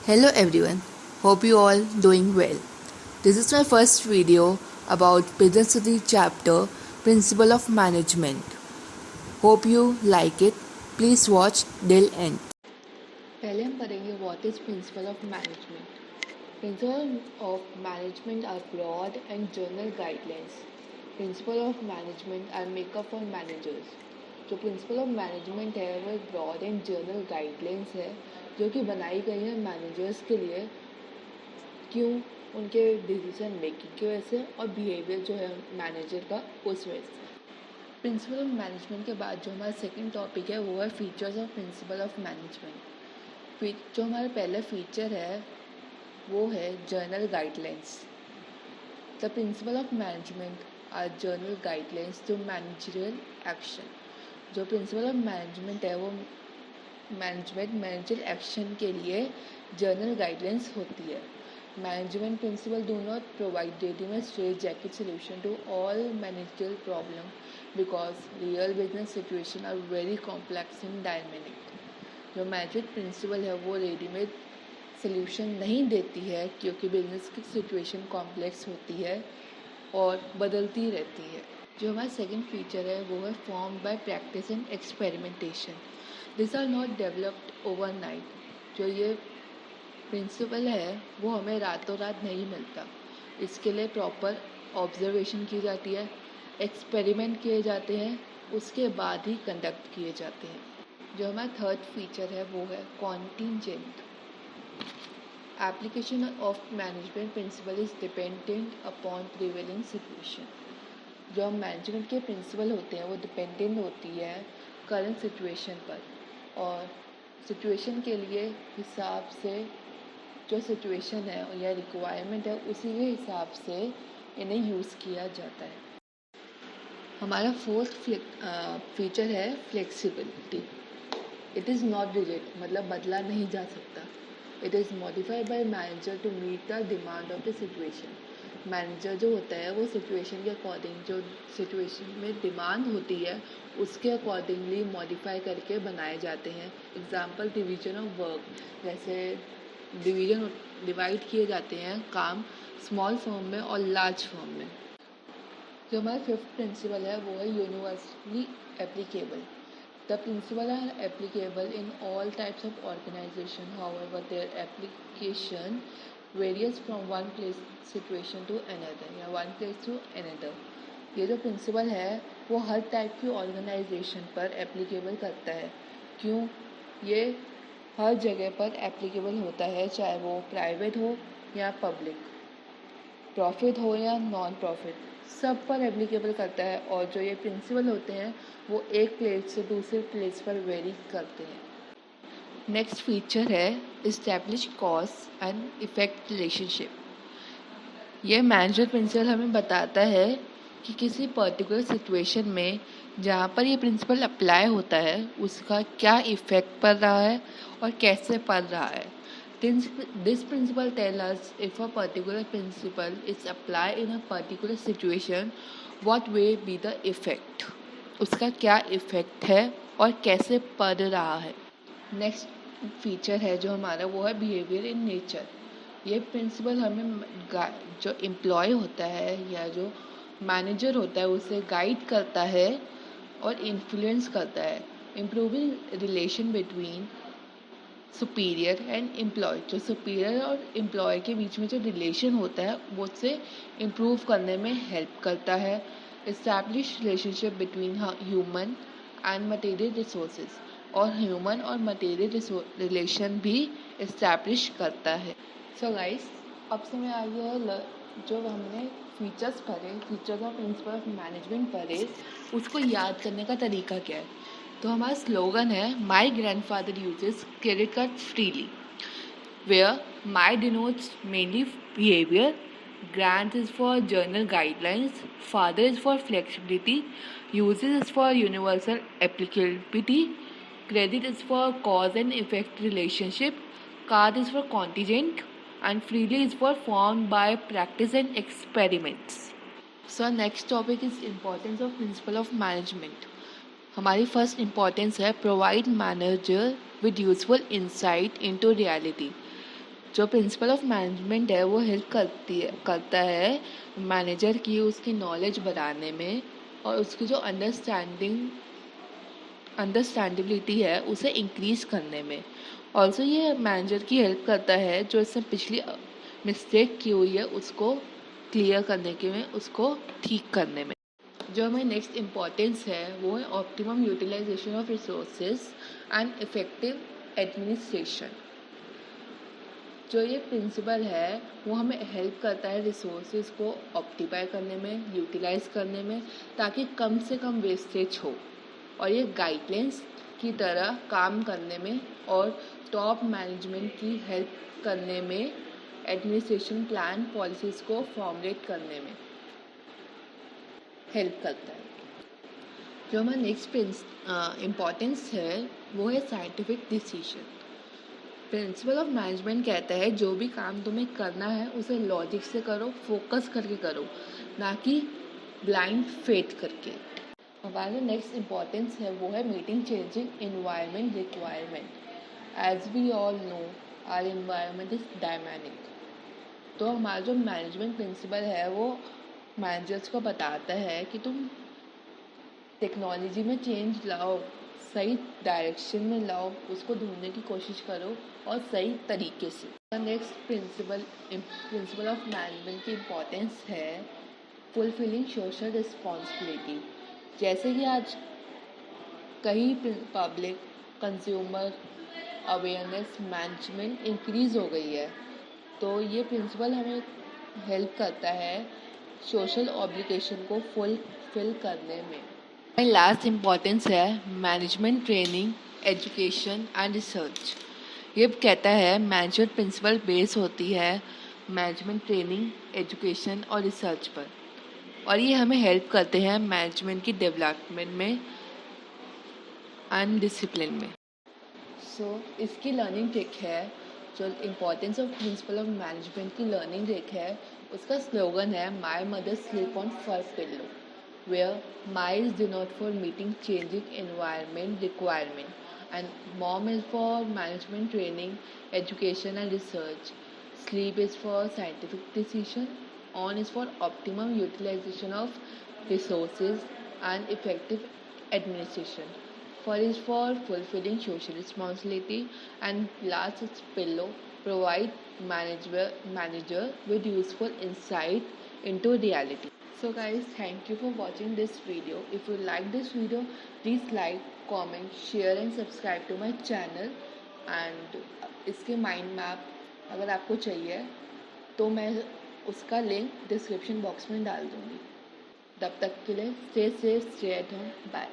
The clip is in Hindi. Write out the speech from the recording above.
Hello everyone, hope you all doing well. This is my first video about Business Study chapter Principle of Management. Hope you like it. Please watch till end. पहले हम पढ़ेंगे what is Principle of Management. Principle of Management are broad and general guidelines. Principle of Management are makeup for managers. जो प्रिंसिपल ऑफ मैनेजमेंट है वो एक ब्रॉड एंड जनरल गाइडलाइंस है जो कि बनाई गई है मैनेजर्स के लिए, क्यों उनके डिसीजन मेकिंग की वजह से और बिहेवियर जो है मैनेजर का उस वजह से। प्रिंसिपल ऑफ मैनेजमेंट के बाद जो हमारा सेकंड टॉपिक है वो है features of principle of management. जो हमारा पहला फीचर है वो है general guidelines. The principle of management are general guidelines to managerial action. जो प्रिंसिपल ऑफ मैनेजमेंट है वो मैनेजरियल एक्शन के लिए जर्नल गाइडलाइंस होती है। Management principle do not provide readymade straight jacket solution to all managerial problem because real business situation are very complex and dynamic. जो मैनेजमेंट प्रिंसिपल है वो रेडीमेड सोल्यूशन नहीं देती है क्योंकि बिजनेस की सिचुएशन कॉम्प्लेक्स होती है और बदलती रहती है। जो हमारा सेकंड फीचर है वो है form by practice and experimentation. This are not developed overnight. जो ये प्रिंसिपल है वो हमें रातों रात नहीं मिलता। इसके लिए प्रॉपर ऑब्जर्वेशन की जाती है, एक्सपेरिमेंट किए जाते हैं, उसके बाद ही कंडक्ट किए जाते हैं। जो हमारा थर्ड फीचर है वो है contingent. Application of management principle is dependent upon prevailing situation. जो हम मैनेजमेंट के प्रिंसिपल होते हैं वो डिपेंडेंट होती है करंट सिचुएशन पर, और सिचुएशन के लिए हिसाब से जो सिचुएशन है या रिक्वायरमेंट है उसी के हिसाब से इन्हें यूज़ किया जाता है। हमारा फोर्थ फीचर है flexibility. It is not rigid, मतलब बदला नहीं जा सकता। It is modified by manager to meet the demand of the situation. Manager जो होता है वो सिचुएशन के अकॉर्डिंग, जो सिचुएशन में डिमांड होती है उसके अकॉर्डिंगली मॉडिफाई करके बनाए जाते हैं। एग्जांपल डिवीजन ऑफ वर्क, जैसे डिवाइड किए जाते हैं काम स्मॉल फर्म में और लार्ज फर्म में। जो हमारा फिफ्थ प्रिंसिपल है वो है universally applicable. The principle are applicable in all types of organisation, however their application varies from one place situation to another या वन प्लेस टू अनदर। ये जो प्रिंसिपल है वो हर टाइप की ऑर्गेनाइजेशन पर एप्लीकेबल करता है। क्यों? ये हर जगह पर एप्लीकेबल होता है, चाहे वो प्राइवेट हो या पब्लिक, प्रॉफिट हो या नॉन प्रॉफिट, सब पर एप्लीकेबल करता है। और जो ये प्रिंसिपल होते हैं वो एक प्लेस से दूसरे प्लेस पर वेरी करते हैं। नेक्स्ट फीचर है establish cause and effect relationship. ये मैनेजमेंट प्रिंसिपल हमें बताता है कि किसी पर्टिकुलर सिचुएशन में जहाँ पर ये प्रिंसिपल अप्लाई होता है उसका क्या इफ़ेक्ट पड़ रहा है और कैसे पड़ रहा है। This principle tell us if a particular principle is apply in a particular situation what way be the effect, उसका क्या इफ़ेक्ट है और कैसे पड़ रहा है। नेक्स्ट फीचर है जो हमारा वो है बिहेवियर इन नेचर। ये प्रिंसिपल हमें जो एम्प्लॉय होता है या जो मैनेजर होता है उसे गाइड करता है और इन्फ्लुएंस करता है। Improving relation between superior and employ. जो सुपीरियर और एम्प्लॉय के बीच में जो रिलेशन होता है वो उससे इम्प्रूव करने में हेल्प करता है। Establish relationship between human and material resources, और ह्यूमन और मटेरियल रिलेशन भी इस्टेब्लिश करता है। सो गाइस, अब समय आ गया है जो हमने फीचर्स पढ़े, features of principle of management पढ़े, उसको याद करने का तरीका क्या है। तो हमारा स्लोगन है my grandfather uses credit card freely, where my denotes mainly behaviour, grand is for general guidelines, father is for flexibility, uses is for universal applicability, credit is for cause and effect relationship, card is for contingent, and freely is for formed by practice and experiments. So next topic is importance of principle of management. हमारी फर्स्ट इम्पॉर्टेंस है provide manager with useful insight into reality. जो प्रिंसिपल ऑफ मैनेजमेंट है वो हेल्प करता है मैनेजर की उसकी नॉलेज बढ़ाने में और उसकी जो अंडरस्टैंडेबिलिटी है उसे इंक्रीज करने में। ऑल्सो ये मैनेजर की हेल्प करता है जो इसने पिछली मिस्टेक की हुई है उसको क्लियर करने के में, उसको ठीक करने में। जो हमें नेक्स्ट इम्पॉर्टेंस है वो है optimum utilisation of resources and effective administration. जो ये प्रिंसिपल है वो हमें हेल्प करता है रिसोर्सेज को ऑप्टिमाई करने में, यूटिलाइज करने में, ताकि कम से कम वेस्टेज हो, और ये गाइडलाइंस की तरह काम करने में और टॉप मैनेजमेंट की हेल्प करने में, एडमिनिस्ट्रेशन प्लान पॉलिसीज़ को फॉर्मुलेट करने में हेल्प करता है। जो हमारा नेक्स्ट इम्पॉर्टेंस है वो है scientific decision. Principal of management कहता है जो भी काम तुम्हें करना है उसे लॉजिक से करो, फोकस करके करो, ना कि ब्लाइंड फेथ करके। हमारा जो नेक्स्ट इम्पॉर्टेंस है वो है meeting changing environment requirement. As we all know our environment is dynamic. तो हमारा जो मैनेजमेंट प्रिंसिपल है वो मैनेजर्स को बताता है कि तुम टेक्नोलॉजी में चेंज लाओ, सही डायरेक्शन में लाओ, उसको ढूंढने की कोशिश करो और सही तरीके से। नेक्स्ट प्रिंसिपल ऑफ मैनेजमेंट की इम्पोर्टेंस है फुलफिलिंग सोशल रिस्पॉन्सिबिलिटी। जैसे कि आज कई public consumer awareness management increase हो गई है, तो ये प्रिंसिपल हमें हेल्प करता है सोशल ऑब्लिगेशन को फुलफिल करने में। लास्ट इम्पॉर्टेंस है management training education and research. ये कहता है मैनेजमेंट प्रिंसिपल बेस होती है मैनेजमेंट ट्रेनिंग, एजुकेशन और रिसर्च पर, और ये हमें हेल्प करते हैं मैनेजमेंट की डेवलपमेंट में एंड डिसिप्लिन में। इसकी लर्निंग ट्रिक है, जो importance of principle of management की लर्निंग ट्रिक है, उसका स्लोगन है my mother sleep on first pillow, where my is denote for meeting changing environment requirement, and mom is for management training, education and research, sleep is for scientific decision, on is for optimum utilization of resources and effective administration, for is for fulfilling social responsibility, and last is pillow provide manager with useful insight into reality. So guys, thank you for watching this video. If you like this video, please like, comment, share and subscribe to my channel. And इसके माइंड मैप अगर आपको चाहिए तो मैं उसका लिंक डिस्क्रिप्शन बॉक्स में डाल दूँगी। तब तक के लिए stay safe, stay at home, bye.